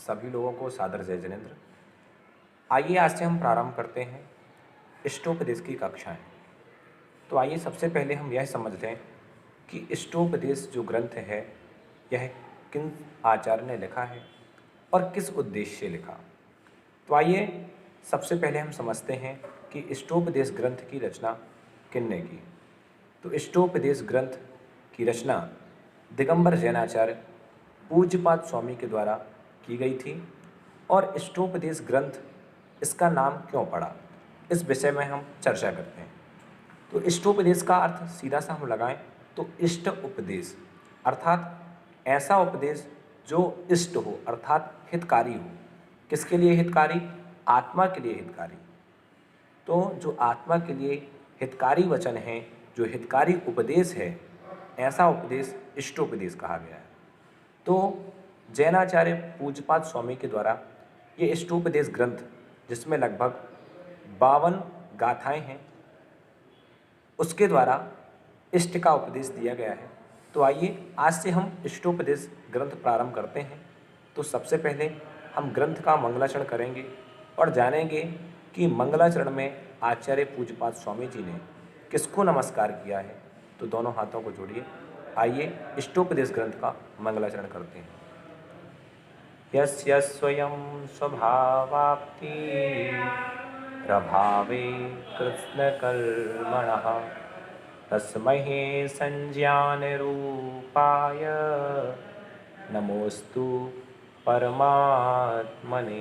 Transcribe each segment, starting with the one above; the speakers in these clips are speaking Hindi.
सभी लोगों को सादर जय जिनेन्द्र। आइए आज से हम प्रारंभ करते हैं इष्टोपदेश की कक्षाएं। तो आइए सबसे पहले हम यह समझ लें कि इष्टोपदेश जो ग्रंथ है यह किन आचार्य ने लिखा है और किस उद्देश्य से लिखा। तो आइए सबसे पहले हम समझते हैं कि इष्टोपदेश ग्रंथ की रचना किनने की। तो इष्टोपदेश ग्रंथ की रचना दिगंबर जैनाचार्य पूज्यपाद स्वामी के द्वारा की गई थी। और इष्टोपदेश ग्रंथ इसका नाम क्यों पड़ा, इस विषय में हम चर्चा करते हैं। तो इष्टोपदेश का अर्थ सीधा सा हम लगाएं तो इष्ट उपदेश अर्थात ऐसा उपदेश जो इष्ट हो अर्थात हितकारी हो। किसके लिए हितकारी? आत्मा के लिए हितकारी। तो जो आत्मा के लिए हितकारी वचन है, जो हितकारी उपदेश है, ऐसा उपदेश इष्टोपदेश कहा गया है। तो जैनाचार्य पूज्यपाद स्वामी के द्वारा ये इष्टोपदेश ग्रंथ, जिसमें लगभग 52 गाथाएं हैं, उसके द्वारा इष्ट का उपदेश दिया गया है। तो आइए आज से हम इष्टोपदेश ग्रंथ प्रारंभ करते हैं। तो सबसे पहले हम ग्रंथ का मंगलाचरण करेंगे और जानेंगे कि मंगलाचरण में आचार्य पूज्यपाद स्वामी जी ने किसको नमस्कार किया है। तो दोनों हाथों को जोड़िए, आइए इष्टोपदेश ग्रंथ का मंगलाचरण करते हैं। यस्य स्वयं स्वभावाप्ति प्रभावे कृष्णकर्मणः तस्मै संज्ञान रूपाय नमोस्तु परमात्मने।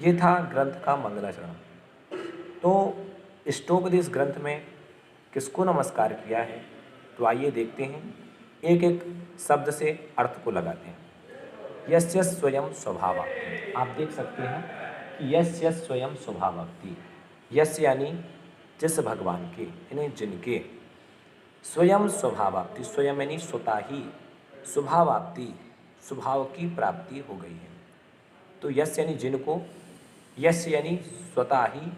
ये था ग्रंथ का मंगलाचरण। तो इष्टोपदेश ग्रंथ में किसको नमस्कार किया है, तो आइए देखते हैं, एक एक शब्द से अर्थ को लगाते हैं। यस्य स्वयं स्वभावाप्ति, आप देख सकते हैं कि यस्य स्वयं स्वभावाप्ति, यस्य यानी जिस भगवान के, यानी जिनके, स्वयं स्वभावाप्ति, स्वयं यानी स्वतः ही, स्वभावाप्ति स्वभाव की प्राप्ति हो गई है। तो यस्य यानी जिनको, यस्य यानी स्वतः ही,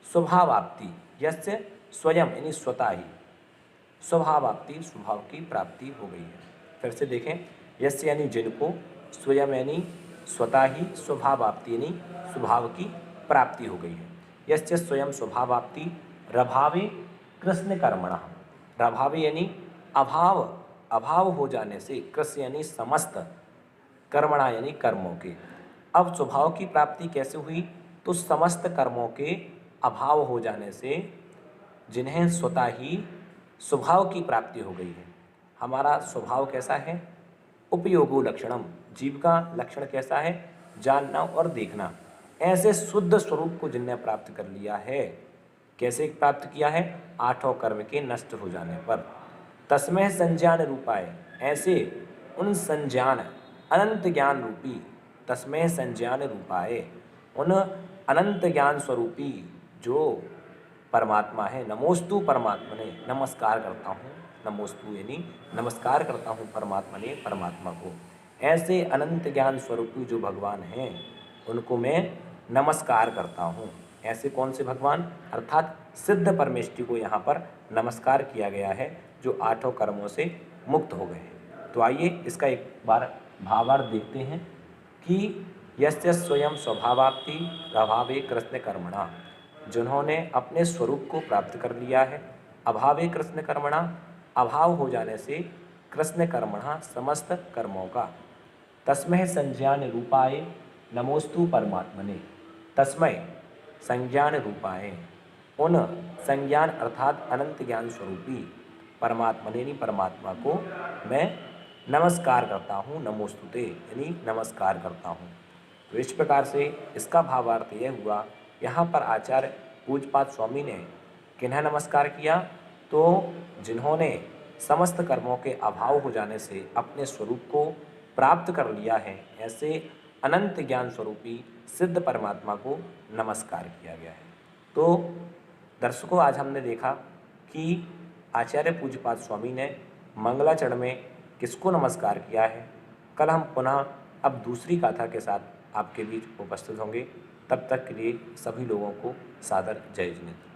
स्वभावाप्ति यस्य स्वयं यानी स्वतः ही, स्वभावाप्ति स्वभाव की प्राप्ति हो गई है। फिर से देखें, यस्य यानी जिनको, स्वयं यानी स्वतः ही, स्वभावाप्ति यानी स्वभाव की प्राप्ति हो गई है। यस्य स्वयं स्वभावाप्ति रभावे कृष्ण कर्मणः, रभावे यानी अभाव, अभाव हो जाने से, कृष्ण यानी समस्त, कर्मणा यानी कर्मों के। अब स्वभाव की प्राप्ति कैसे हुई? तो समस्त कर्मों के अभाव हो जाने से जिन्हें स्वतः ही स्वभाव की प्राप्ति हो गई है। हमारा स्वभाव कैसा है? उपयोगो लक्षणम, जीव का लक्षण कैसा है? जानना और देखना। ऐसे शुद्ध स्वरूप को जिनने प्राप्त कर लिया है, कैसे प्राप्त किया है? आठों कर्म के नष्ट हो जाने पर। तस्मै संज्ञान रूपाय, ऐसे उन संज्ञान अनंत ज्ञान रूपी, तस्मै संज्ञान रूपाय, उन अनंत ज्ञान स्वरूपी जो परमात्मा है, नमोस्तु परमात्मा ने, नमस्कार करता हूँ, नमोस्तु यानी नमस्कार करता हूँ परमात्मा ने, परमात्मा को। ऐसे अनंत ज्ञान स्वरूपी जो भगवान हैं उनको मैं नमस्कार करता हूँ। ऐसे कौन से भगवान? अर्थात सिद्ध परमेष्टि को यहाँ पर नमस्कार किया गया है, जो आठों कर्मों से मुक्त हो गए हैं। तो आइए इसका एक बार भावार्थ देखते हैं कि यस्य स्वयं स्वभावाप्ति प्रभावे कृष्ण कर्मणा, जिन्होंने अपने स्वरूप को प्राप्त कर लिया है, अभावे कृष्ण कर्मणा, अभाव हो जाने से, कृष्ण कर्मणा समस्त कर्मों का, तस्मै संज्ञान रूपाय नमोस्तु परमात्मने, तस्मै संज्ञान रूपाय, उन संज्ञान अर्थात अनंत ज्ञान स्वरूपी परमात्मने यानी परमात्मा को मैं नमस्कार करता हूँ, नमोस्तुते यानी नमस्कार करता हूँ। तो इस प्रकार से इसका भावार्थ यह हुआ, यहाँ पर आचार्य पूज्यपाद स्वामी ने किन्हें नमस्कार किया? तो जिन्होंने समस्त कर्मों के अभाव हो जाने से अपने स्वरूप को प्राप्त कर लिया है, ऐसे अनंत ज्ञान स्वरूपी सिद्ध परमात्मा को नमस्कार किया गया है। तो दर्शकों, आज हमने देखा कि आचार्य पूज्यपाद स्वामी ने मंगलाचरण में किसको नमस्कार किया है। कल हम पुनः अब दूसरी गाथा के साथ आपके बीच उपस्थित होंगे। तब तक के लिए सभी लोगों को सादर जय जिनेन्द्र।